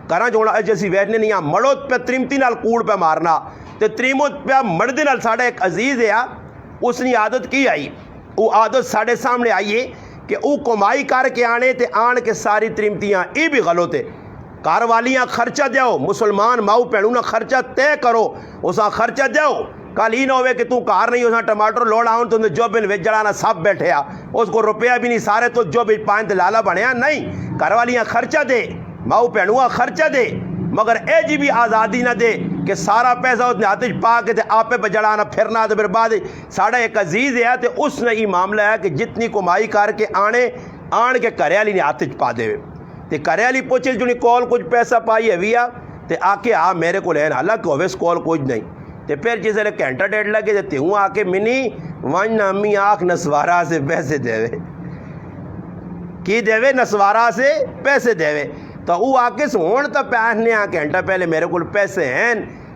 گھراں گھراں جو اسی بیٹھنے نہیں مڑو پہ تریمتی نال کوڑ پہ مارنا تے تریمت پہ مردے نال ساڑا ایک عزیز ہے اس نے عادت کی آئی وہ عادت ساڑے سامنے آئیے کہ وہ کمائی کر کے آنے تے آن کے ساری تریمتیاں یہ بھی غلط ہے کار والیاں خرچہ دیو مسلمان ماؤ پہنوں نہ خرچہ طے کرو اساں خرچہ دیو کل ہی نہ ہوئے کہ تو کار نہیں اساں ٹماٹر لوڑ آؤں تو جو بن وچ جڑانا سب بیٹھے اس کو روپیہ بھی نہیں سارے تو جو بھی پائیں تے لالا بنیا نہیں کار والیاں خرچہ دے ماؤ پہنوں خرچہ دے مگر اے جی بھی آزادی نہ دے کہ سارا پیسہ اس نے ہاتھ پا کے تے آپے پہ جڑانا پھرنا تے پھر بعد ساڑا ایک عزیز ہے تے اس نے یہ معاملہ ہے کہ جتنی کمائی کر کے آن کے گھر والی نے ہاتھ پا دے تے گھر والی پوچھے جو کول کچھ پیسہ پائی ہے ویا تے آ کے میرے کو لین حالانکہ ہوئے اس کول کچھ نہیں تے پھر جس ویلے گھنٹہ ڈیڑھ لگے تے ہوں آ کے منی ون امی آنکھ نسوارا سے پیسے دے کی دے نسوارا سے پیسے دے تو وہ آ کے ہون تو پہننے گھنٹہ پہلے میرے کو پیسے ہیں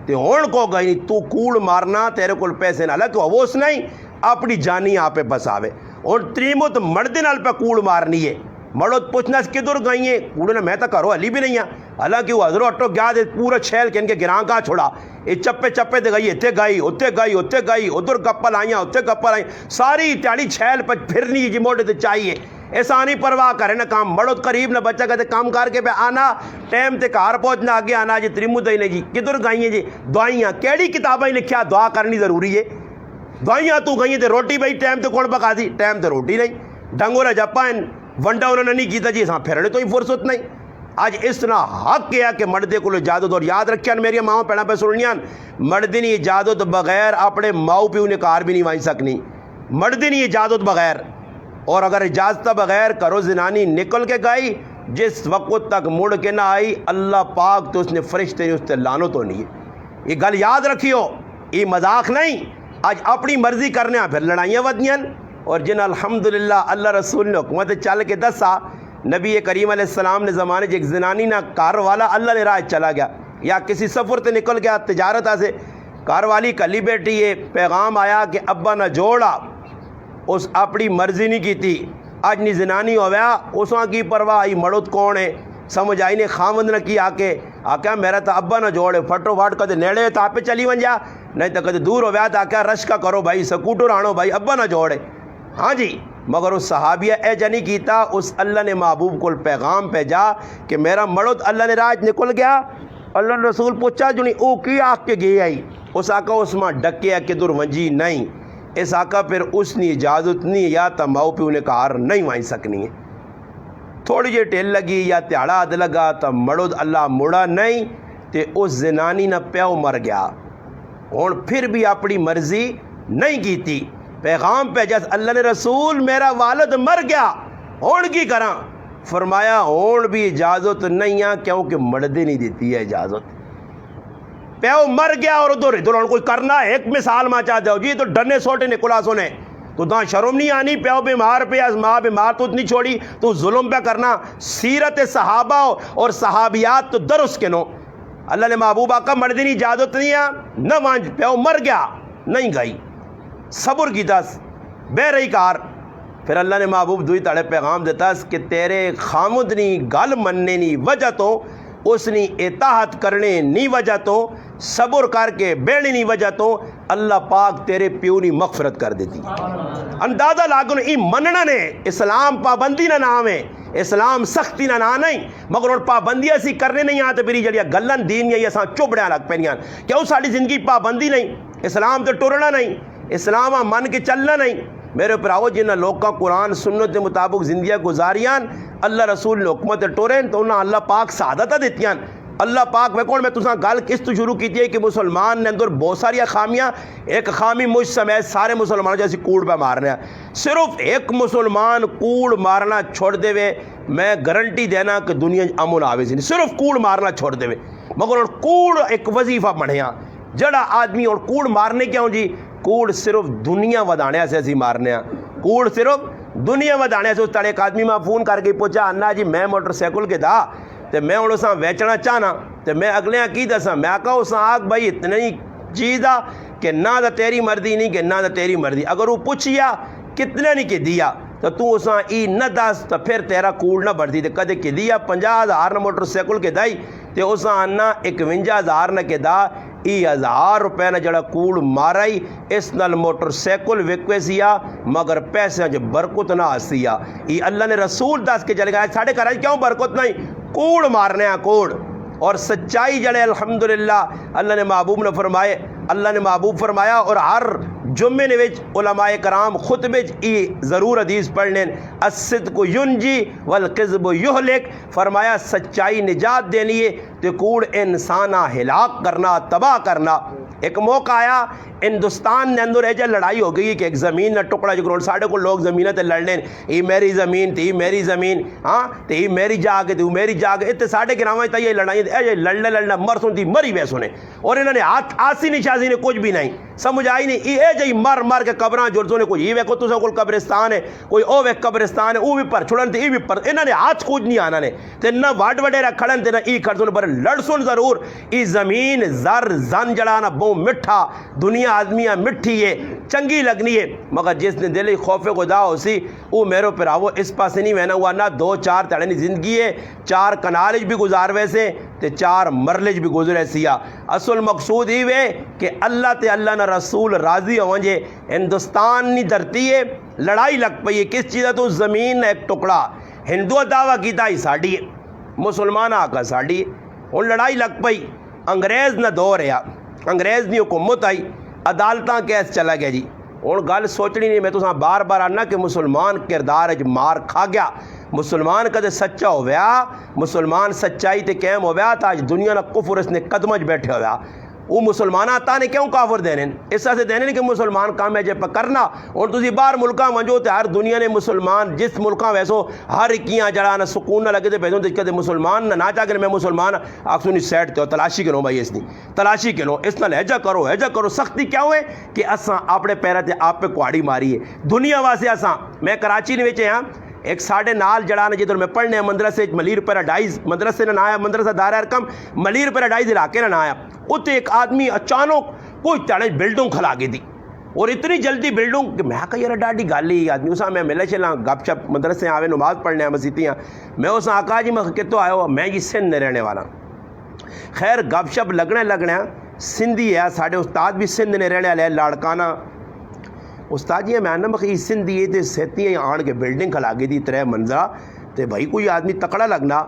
تے ہون کو گئی تو کوڑ مارنا تیرے کو پیسے نہ حالانکہ وہ اس نہیں اپنی جانی آپ پہ بساوے اور تریمت مردے نال پہ کوڑ مارنی ہے مڑو پوچھنا کدھر گئی ہیں کوڑے نے میں تو کرو علی بھی نہیں حالانکہ وہ حضرت اٹھو گیا دے پورا چھیل کے ان کے گراں کا چھوڑا یہ چپے چپے دے گئی اتنے گئی اتنے گئی ادھر گپل آئیاں اتنے گپل آئیں ساری تیاڑی چھیل پہ پھرنی جی موٹے تے چاہیے ایسا نہیں پرواہ کرے نا کام مڑو قریب نہ بچہ کہتے کام کر کے پہ آنا ٹائم تے کار پہنچنا آگے آنا جی تریمت ہی نہیں جی کدھر گئی ہیں جی دعائیاں کیڑی کتابیں لکھیا دعا کرنی ضروری ہے دعائیاں تو گئی ہیں تے روٹی بھائی ٹائم تے کون پکا دی ٹائم تے روٹی نہیں ڈنگورا جپا ونڈا انہوں نے نہیں کیتا جی ہاں پھرنے تو ہی فرصت نہیں آج اس طرح حق کیا کہ مردے کو اجازت اور یاد رکھیا میری ماں پیڑا پہ سننیاں مردے نہیں اجازت بغیر اپنے ماؤ پیو نے کار بھی نہیں وائن سکنی مردے نہیں اجازت بغیر اور اگر اجازت بغیر کرو زنانی نکل کے گئی جس وقت تک مڑ کے نہ آئی اللہ پاک تو اس نے فرشتے نے اس سے لانت ہونی ہے یہ گل یاد رکھیو یہ مذاق نہیں آج اپنی مرضی کرنے پھر لڑائیاں ودیاں اور جن الحمدللہ اللہ رسول نے حکومت چل کے دسا نبی کریم علیہ السلام نے زمانے ایک زنانی نہ کار والا اللہ نے راہ چلا گیا یا کسی سفر تے نکل گیا تجارت سے کار والی کلی بیٹھی ہے پیغام آیا کہ ابا نہ جوڑا اس اپنی مرضی نہیں کی تھی آج نہیں زنانی ہویا اساں کی پرواہ آئی مڑت کون ہے سمجھ آئی نے خامند نہ کی آکیا میرا تو ابا نہ جوڑے پھٹو پھٹ کدے نیڑے تو آپ چلی ون جا نہیں تو کدے دور ہویا تو آکیا رش کا کرو بھائی سکوٹر آنو بھائی ابا نہ جوڑے ہاں جی مگر اس صحابیہ اے جنی کیتا اس اللہ نے محبوب کو پیغام بھیجا کہ میرا مڑد اللہ نے راج نکل گیا اللہ نے رسول پوچھا جو نہیں او کی آکھ کے گئی آئی اس آقا اس ماں ڈکیا کہ در ونجی نہیں اس آقا پھر اس نے اجازت نہیں یا تا ماؤ پہ انہیں کار نہیں وائن سکنی ہے تھوڑی جی ٹیل لگی یا تیاڑا عد لگا تا مڑد اللہ مڑا نہیں تے اس زنانی نہ پیو مر گیا اور پھر بھی اپنی مرضی نہیں کی تھی پیغام پہ جس اللہ نے رسول میرا والد مر گیا ہون کی کراں فرمایا ہون بھی اجازت نہیں ہے کیونکہ مردے نہیں دیتی ہے اجازت پیو مر گیا اور ادھر کوئی کرنا ہے ایک مثال ماں چاہتے ہو جی تو ڈرنے سوٹے نکلا سونے تو داں شرم نہیں آنی پیو بیمار پہ از ماں بیمار تو اتنی چھوڑی تو ظلم پہ کرنا سیرت صحابہ اور صحابیات تو درست کے نو اللہ نے محبوب آقا مردے نہیں اجازت نہیں ہے نہ وانج پیو مر گیا نہیں گئی صبر کی دس بے رہی کار پھر اللہ نے محبوب دوئی تڑے پیغام دیتا کہ تیرے خامد نی گل مننے نی وجہ تو اس نی اطاعت کرنے نی وجہ تو صبر کر کے بیڑی نی وجہ تو اللہ پاک تیرے پیو نی مغفرت کر دیتی اندازہ لاگن ای مننا نے اسلام پابندی نہ نام ہے اسلام سختی نہ نہ نہیں مگر اور پابندی ایسی کرنے نہیں آتے پھر جڑیا گلن دین یا ساں چوبڑیاں لگ پینیاں کیا اس ساری زندگی پابندی نہیں اسلام تو ٹرنا نہیں اسلام من کے چلنا نہیں میرے پراؤ جنہ لوگاں قرآن سنت کے مطابق زندگیاں گزاریاں اللہ رسول نے حکمت ٹورین تو انہاں اللہ پاک سعادتہ دیتیاں اللہ پاک میں کون میں تساں گل کس تو شروع کی تھی کہ مسلمان نے اندر بہت ساری خامیاں ایک خامی مجھ سمیت سارے مسلمانوں جیسی کوڑ پہ مارنے ہیں صرف ایک مسلمان کوڑ مارنا چھوڑ دے وے میں گارنٹی دینا کہ دنیا امن آوے سی صرف کوڑ مارنا چھوڑ دے وے مگر اور کوڑ ایک وظیفہ بڑھیا جڑا آدمی اور کوڑ مارنے کیوں جی کوڑ صرف دنیا ودانے سے اسی مارنے ہیں کوڑ صرف دنیا ودانے سے اس طرح ایک آدمی میں فون کر کے پوچھا انا جی میں موٹر سائیکل کے دا تو میں انہوں سے ویچنا چاہنا تو میں اگلے کی دساں میں کہا اس آگ بھائی اتنی چیز کہ نہ دا تیری مردی نہیں کہ نہ دا تیری مردی اگر وہ پوچھیا کتنے نہیں کہ دیا تو تو اساں ای نہ دس تو پھر تیرا کوڑ نہ بڑھتی تے کدے کہ دیا 50,000 نہ موٹر سائیکل کے دائی تے اساں آنا 51,000 نہ کے دا ای 1000 روپے نہ جڑا کوڑ مارائی اس نال موٹر سائیکل وکوے سیا مگر پیسے جو برکت نہ آسیا ای اللہ نے رسول دس کے چلے گا ساڑھے گھر کیوں برکت نہیں کوڑ مارنے ہیں کوڑ اور سچائی جڑے الحمدللہ اللہ نے محبوب نے فرمائے اللہ نے محبوب فرمایا اور ہر جمعے نے وچ علماء کرام خطبے ای ضرور حدیث پڑھنے الصدق ینجی والکذب یہلک فرمایا سچائی نجات دینی ہے تے کوڑ انسانہ ہلاک کرنا تباہ کرنا ایک موقع آیا ہندوستان نے اندر ایجا لڑائی ہو گئی کہ ایک زمین نہ ٹکڑا جو کروڑ ساڑھے کو لوگ زمینہ تے لڑ لیں ای میری زمین تے ای میری زمین ہاں تے ای میری جاگ تے میری جاگ اتنے ساڑھے گراویں تے یہ لڑائی اے لڑنا مرسوں تھی مری وے سنے اور انہوں نے آسی نشازی نے کچھ بھی نہیں سمجھ آئی نہیں اے جی مر کے قبراں جڑسوں نے کوئی یہ ویکھو تساں کول قبرستان ہے کوئی او ویک قبرستان ہے او بھی پر چھڑن تے ای بھی پر انہوں نے ہاتھ کچھ نہیں آنا نے تے نہ واڈ وڈیرا کھڑن تے نہ ای کھڑسوں پر لڑسوں ضرور ای زمین زر زن جڑانا بہت مٹھا دنیا آدمیاں مٹھی ہے چنگی لگنی ہے مگر جس نے دلی خوف خدا ہو سی وہ میرے پراو اس پاس نہیں وینا ہوا نہ 2-4 تڑے نہیں زندگی ہے 4 کنالج بھی گزار ویسے تے 4 مرلج بھی گزرے سیا اصل مقصود ہی وے کہ اللہ تے اللہ نہ رسول راضی ہوں جے ہندوستان نہیں دھرتی ہے لڑائی لگ پئی ہے کس چیزہ تو زمین ایک ٹکڑا ہندو دعویٰ کیتا ہی ساڑی ہے مسلمان آقا ساڑی ہے ان لڑائی لگ پئی انگریز نہ دور ہے انگریز نہیں حکومت آئی عدالتاں کیس چلا گیا جی اور گل سوچنی نہیں میں تو بار بار آنا کہ مسلمان کردار مار کھا گیا مسلمان کدے سچا ہو گیا مسلمان سچائی تے قائم ہو گیا تا آج دنیا نہ کفر اس نے قدمج بیٹھے ہو گیا وہ مسلمان آتا نے کیوں کافر دینے اس طرح سے دینے کہ مسلمان کام ہے جے پکرنا اور تسی باہر ملکاں منجو تے ہر دنیا نے مسلمان جس ملکاں ویسو ہر کیاں جڑا نہ سکون نہ لگے تے پیدوں تے کدے مسلمان نہ چاہ کہ میں مسلمان آکسونی سیٹ تے تلاشی کرو بھائی اس دی تلاشی کرو اس نال ہجا کرو سختی کیا ہوئے کہ اساں اپنے پیرا تے آپ پہ کوڑی ماری ہے دنیا واسے اساں میں کراچی نے وچ ہاں ایک ساڑھے نال جڑانا جدھر میں پڑھنے مدرسے ملیر پیراڈائز مدرسے نہ آیا مدرسہ دار ارکم ملیر پیراڈائز علاقے نہ آیا اتنے ایک آدمی اچانک کوئی تڑے بلڈنگ کھلا کے دی اور اتنی جلدی بلڈنگ کہ میں کہا یار ڈاڈی گالی آدمی اسا میں ملے چلا گپ شپ مدرسے آوے نماز پڑھنے مسیتیاں میں اسا آقا جی میں کتوں آئے ہو میں یہ سندھ میں رہنے والا خیر گپ شپ لگنے سندھی ہے ساڑھے استاد بھی سندھ نے رہنے والے لاڑکانہ استاد جی میں آنا مخی سندھی تے سیتیاں آن کے بلڈنگ کھلا گئی تھی 3 منزلہ تے بھائی کوئی آدمی تکڑا لگنا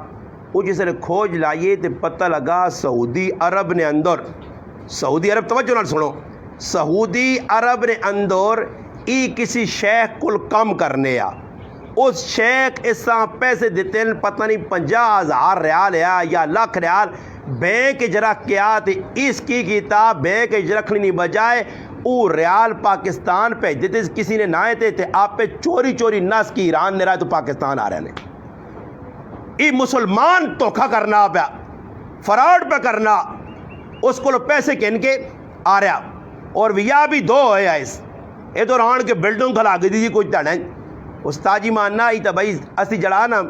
وہ جس نے کھوج لائیے تے پتہ لگا سعودی عرب نے اندر سعودی عرب توجہ نہ سنو سعودی عرب نے اندر ای کسی شیخ کل کم کرنے آ اس شیخ اس پیسے دیتے ہیں پتہ نہیں 50,000 ریال ہے یا لاکھ ریال بینک جرا کیا تے اس کی کیتا بینک رکھنی نہیں بجائے او ریال پاکستان پہ دیتے کسی نے نہ آئے تھے آپ پہ چوری نس کی ایران نے رہا تو پاکستان آ رہے ہیں ای مسلمان دھوکھا کرنا پیا فراڈ پہ کرنا اس کو پیسے کن کے آ رہا اور ویا بھی 2 ہویا اس ادھر آن کے بلڈنگ کھلا گئی تھی کوئی تڑیں استاد جی ماننا ہی تو بھائی اسی جڑا نا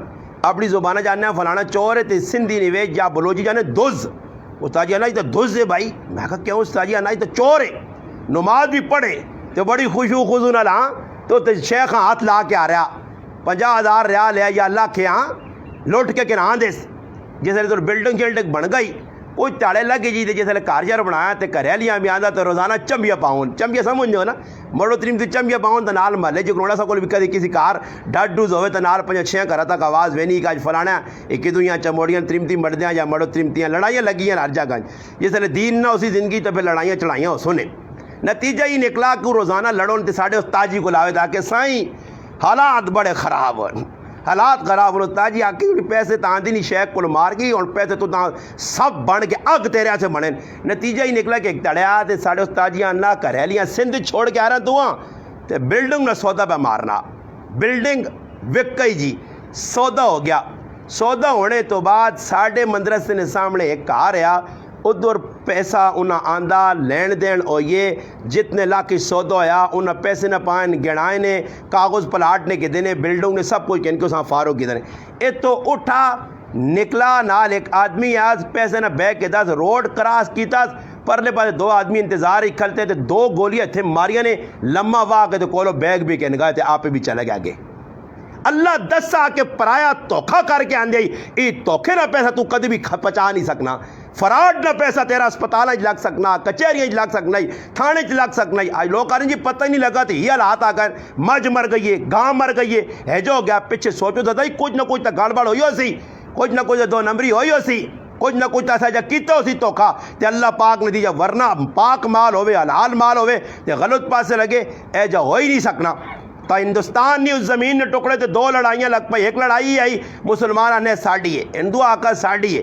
اپنی زبانہ جاننا فلانا چور ہے تو سندھی نویج یا بلوچی جانے دز استاد جی آنا ہی تو دز ہے بھائی میں کہا کیوں استاد جی آنا ہی تو چور ہے نماز بھی پڑھے تو بڑی خوشو خزو نہ لاں تو شیخ ہاتھ لا کے آ رہا 50,000 ریال ہے یا لاکھ ہاں لوٹ کے نہ دس جیسے تو بلڈنگ بن گئی کوئی تاڑے لگے جی جیسے گھر شہر بنایا تو گھریلیاں بھی آتا تو روزانہ چمبیا پاؤن چمبیا سمجھو نا مڑو تریم تو چمبیا پاؤن تو نال محلے جو کروڑا سا کو بھی کدی کسی کار ڈٹ ڈوز ہوئے تو نال 5-6 گھر تک آواز وینی کا فلانا ایک دویاں چموڑیاں ترمتی مردیاں یا مڑو ترمتیاں لڑائیاں لگی ہیں ہر جگہ جیسے دین نہ اسی زندگی تو پھر لڑائیاں چڑھائیاں ہو سنے نتیجہ ہی نکلا کہ روزانہ لڑوں تے ساڑھے استاد جی کو لاوے تاکہ سائیں حالات بڑے خراب ہوئے حالات خراب ہوئے استاد جی آکے پیسے تاں دی نہیں شیخ کو مار گئی اور پیسے تو تاں سب بن کے اگ تیرے سے بنے نتیجہ ہی نکلا کہ ایک تڑیا تے ساڑھے استاد جی نہ کریلیاں سندھ چھوڑ کے آ رہا دعاں تے بلڈنگ نہ سودا پہ مارنا بلڈنگ وک گئی جی سودا ہو گیا سودا ہونے تو بعد ساڑھے مدرسے نے سامنے ایک کار آیا ادھر پیسہ انہاں آندہ لین دین ہوئے جتنے لاکھ سودا ہویا انہاں پیسے نہ پائیں گنائے نے کاغذ پلاٹنے کے دینے بلڈنگ نے سب کچھ ان کو ساں فاروق کی دینے اے تو اٹھا نکلا نال ایک آدمی آج پیسے نہ بیک کے دس روڈ کراس کیتا پرلے پاسے 2 آدمی انتظار ہی کھلتے تھے 2 گولیاں تھے ماریاں نے لمحہ واہ کے تو کولو بیگ بھی کے نگاہ تھے آپ بھی چلے گیا آگے اللہ دسا کہ پرایا دھوکھا کر کے آندے یہ دھوکھے نہ پیسہ تو کدی بھی پچا نہیں سکنا، فراڈ نہ پیسہ تیرا اسپتال لگ سکنا، کچہریاں لگ سکنا، تھانے لگ سکنا۔ آج لوگ کہہ رہے ہیں جی پتہ ہی نہیں لگا تو یہ حالات آ گئے، مجھ مر گئی ہے، گاں مر گئی ہے جو ہو گیا پیچھے سوچو تو کچھ نہ کچھ تو گڑبڑ ہوئی ہو سی، کچھ نہ کچھ دو نمبری ہوئی ہو سی، کچھ نہ کچھ ایسا جا کیتا ہو سی دھوکھا تے اللہ پاک نے دیا، ورنہ پاک مال ہوئے حلال مال ہوئے تے غلط پاسے لگے اے جا ہو ہی نہیں سکنا۔ تا ہندوستان نہیں اس زمین نے ٹکڑے تے دو لڑائیاں لگ پئی، ایک لڑائی آئی مسلمان آنے ساڑی ہے، ہندو آکا ساڑی ہے،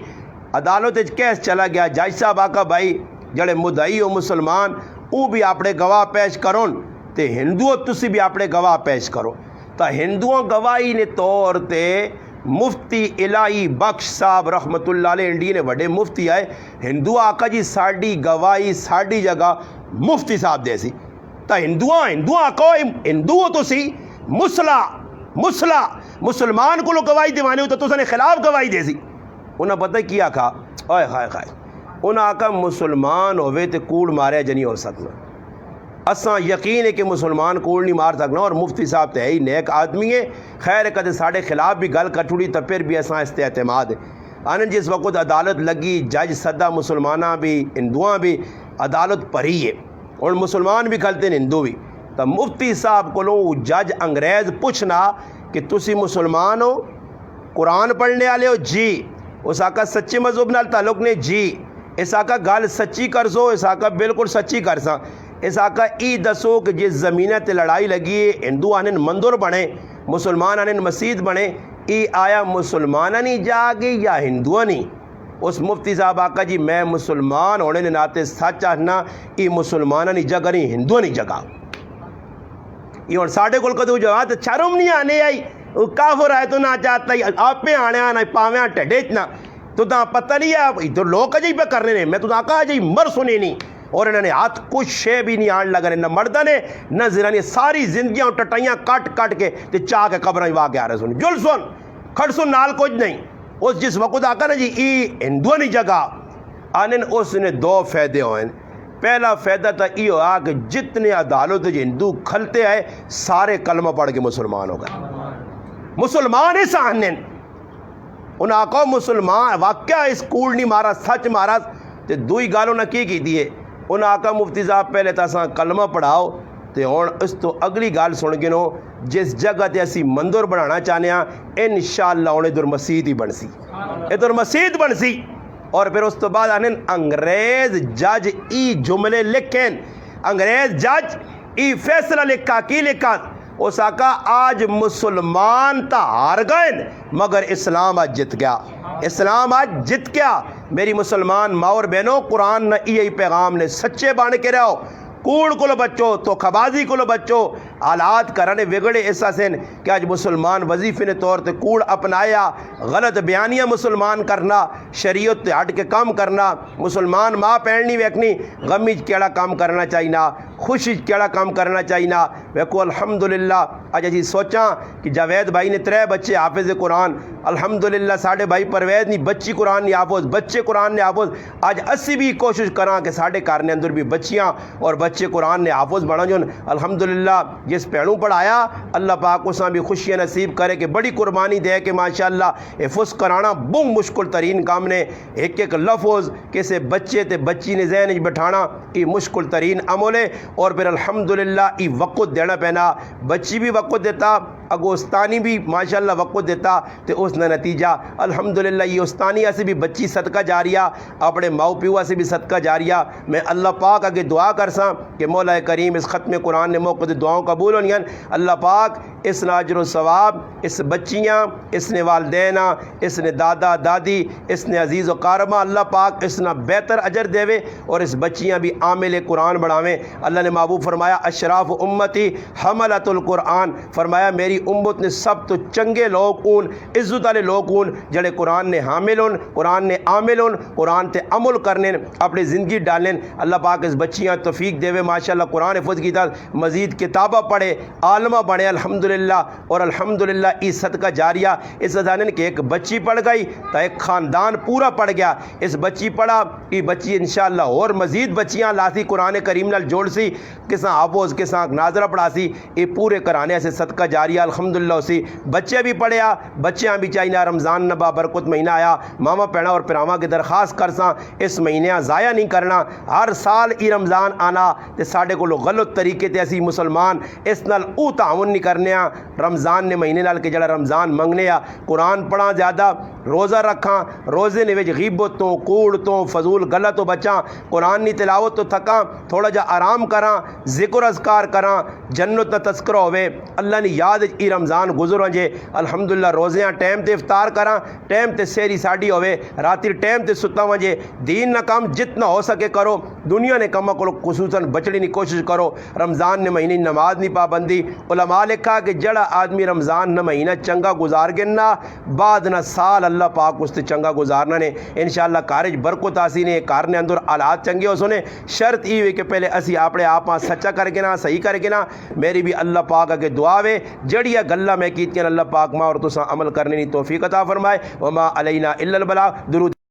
عدالت کیس چلا گیا، جج صاحب آکا بھائی جڑے مدعی ہو مسلمان وہ بھی اپنے گواہ پیش کرو تے ہندو تسی بھی اپنے گواہ پیش کرو۔ تا ہندوؤں گواہی نے طور تے مفتی الہی بخش صاحب رحمت اللہ علیہ انڈیا نے بڑے مفتی آئے، ہندو آکا جی ساڑی گواہی ساڑی جگہ مفتی صاحب دے سی۔ تا ہندو آکا ہندو تو سی مسلمان کو گواہی دیوانے ہو تو نے خلاف گواہی دے سی۔ انہیں پتہ کیا کہا اوئے خائے انہیں آکا مسلمان ہوئے تے کوڑ مارے جنی ہو سکنا، اساں یقین ہے کہ مسلمان کوڑ نہیں مار سکنا، اور مفتی صاحب تے ہی نیک آدمی ہے، خیر کدے ساڑھے خلاف بھی گل کٹوڑی تو پھر بھی اساں اس تے اعتماد ہے۔ آنن جس وقت عدالت لگی جج صدا مسلمانہ بھی ہندوواں بھی عدالت پری ہے اور مسلمان بھی کھلتے ہیں ہندو بھی، تو مفتی صاحب کو جج انگریز پوچھنا کہ تسی مسلمان ہو، قرآن پڑھنے والے ہو؟ جی۔ اس آقا سچے مذہب نال تعلق نے؟ جی۔ اس آقا گل سچی کر سو؟ اس آقا بالکل سچی کر سا۔ اس آقا ای دسو کہ جس زمینہ تے لڑائی لگی ہے ہندو آنن مندر بنے مسلمان آنن مسجد بنے، ای آیا مسلمانہ نہیں جاگے یا ہندوہ نہیں؟ اس مفتی صاحب آقا جی میں مسلمان ہونے نے ناتے سچ آنا ای مسلمانہ نہیں جگہ نہیں ہندوہ نہیں جگہ۔ یہ اور ساڑھے کل کدو جواب چارم نہیں آنے آئی کافر آئے تو نہ چاہتا ہی آپ پہ آنے آنا پاویاں ٹھڑے اتنا تو دا پتہ نہیں ہے تو لوگ جائی پہ کرنے نے، میں تو دا کہا جائی مر سنے نہیں، اور انہوں نے ہاتھ کچھ شے بھی نہیں آن لگا نہ مردہ نے نہ زرانی، ساری زندگیاں ٹٹائیاں کٹ کے تے چاہ کے قبریں واقع آ رہے سن جل سن کھڑ سن نال کچھ نہیں۔ اس جس وقت آکا نا جی ای ہندوہ نہیں جگہ آنن اس نے دو فائدے ہوئے۔ پہلا فائدہ تھا یہ ہوا کہ جتنے عدالت ہندو کھلتے آئے سارے کلمہ پڑھ کے مسلمان ہو گئے، مسلمان اس آنن انہاں کو مسلمان واقعہ اس کوڑ نہیں مارا سچ مارا تے دوئی گالوں نے کی دیئے انہاں آقا مفتی صاحب پہلے تاساں کلمہ پڑھاؤ تے ہون اس تو اگلی گال سن کے نو جس جگہ تے اسی مندر بنانا چاہنے ہیں انشاءاللہ انہیں در مسجد ہی بن سی، ادھر مسجد بن سی۔ اور پھر اس تو بعد آنن انگریز جج ای جملے لکھیں، انگریز جج ای فیصلہ لکھا کی لکھا اس آقا آج مسلمان تا ہار گئے مگر اسلام آج جت گیا، اسلام آج جت گیا۔ میری مسلمان ماں اور بہنوں قرآن نہ یہی پیغام نے سچے بانے کے رہو، کوڑ کو لو بچو تو خبازی کو لو بچو، حالات کرانے وگڑے ایسا سن کہ آج مسلمان وظیفے نے طور تے کوڑ اپنایا، غلط بیانیاں مسلمان کرنا، شریعت تے ہٹ کے کام کرنا، مسلمان ماں پہننی ویکنی غمی کیڑا کام کرنا چاہینا، خوشی کیڑا کام کرنا چاہینا۔ ویکو الحمدللہ آج اجی سوچاں کہ جاوید بھائی نے 3 بچے حافظ قرآن، الحمدللہ ساڑھے بھائی پرویز نہیں بچی قرآن نہیں حافظ، بچے قرآن نے حافظ، آج اسی بھی کوشش کراں کہ ساڑھے کارنے اندر بھی بچیاں اور بچے قرآن نے حافظ بڑھا جن الحمدللہ جس پہلوں پڑھایا اللہ پاک اساں بھی خوشیاں نصیب کرے کہ بڑی قربانی دے کہ ماشاءاللہ حفظ کرانا بہت مشکل ترین کام نے، ایک ایک لفظ کسے بچے تے بچی نے ذہن بٹھانا یہ مشکل ترین عمل ہے، اور پھر الحمدللہ یہ وقت دینا پینا، بچی بھی وقت دیتا اگو استانی بھی ماشاءاللہ وقت دیتا تو اس نے نتیجہ الحمدللہ یہ استانی سے بھی بچی صدقہ جاریہ اپنے ماؤ پیو سے بھی صدقہ جاریہ۔ میں اللہ پاک آگے دعا کرساں کہ مولا کریم اس ختم قرآن نے موقع دعاؤں قبول ہونی، اللہ پاک اس نے اجر و ثواب اس بچیاں اس نے والدینہ اس نے دادا دادی اس نے عزیز و قاربہ اللہ پاک اس نے بہتر اجر دے اور اس بچیاں بھی عامل قرآن بڑھاویں۔ اللہ نے محبوب فرمایا اشراف امتی حملۃ القرآن، فرمایا میری امت نے سب تو چنگے لوگ اون عزت والے لوگ اون جڑے قرآن نے حامل ہون، قرآن نے عامل ہون، قرآن تے عمل کرنے اپنی زندگی ڈالیں۔ اللہ پاک اس بچیاں توفیق دے ماشاءاللہ قرآن حفظ کی مزید کتابہ پڑھے عالمہ بڑھے الحمدللہ، اور الحمدللہ ای صدقہ جاریہ اس ادانن کہ ایک بچی پڑھ گئی تو ایک خاندان پورا پڑھ گیا، اس بچی پڑھا یہ بچی انشاءاللہ اور مزید بچیاں لاسی قرآن کریم نال جوڑ سی کساں حافظ کساں ناظرہ پڑھا سی، یہ پورے کرانے سے صدقہ جاریہ الحمدللہ اسی بچے بھی پڑھیا بچیاں بھی چاہیے رمضان نبا برکت مہینہ آیا ماما پینا اور پراواں کی درخواست کرساں اس مہینے ضائع نہیں کرنا ہر سال ای رمضان آنا تے ساڈے کولوں غلط طریقے تے اسی مسلمان اس نال او تعاون نہیں کرنے رمضان نے مہینے نال کہ جڑا رمضان منگنے قرآن پڑھاں زیادہ روزہ رکھاں روزے نے وچ غیبت تو کوڑ تو فضول غلط تو بچاں قرآن نی تلاوت تو تھکاں تھوڑا جا آرام کراں ذکر اذکار کراں جنت دا تذکرہ ہوئے اللہ نے یاد ای رمضان گزر ونجے الحمدللہ روزیاں ٹائم تے افطار کراں ٹائم تے سحری ساڈی ہوئے راتی ٹائم تے ستا ونجے دین نہ کام جتنا ہو سکے کرو دنیا نے کما کو خصوصاً بچنے کی کوشش کرو رمضان نے مہینے نماز نہیں پابندی علماء لکھا کہ جڑا آدمی رمضان نہ مہینہ چنگا گزار گنا بعد نہ سال اللہ پاک اس تے چنگا گزارنا نے انشاءاللہ کارج برکت آسی نے کار نے اندر حالات چنگے ہو سنے شرط یہ ہوئی کہ پہلے اسی اپنے آپ سچا کر کے نا صحیح کر کے نا میری بھی اللہ پاک اگے دعا وے جڑیا گلا میں کیت کے اللہ پاک ماں اور تساں عمل کرنے کی توفیق عطا فرمائے وما علینا الا البلاغ درود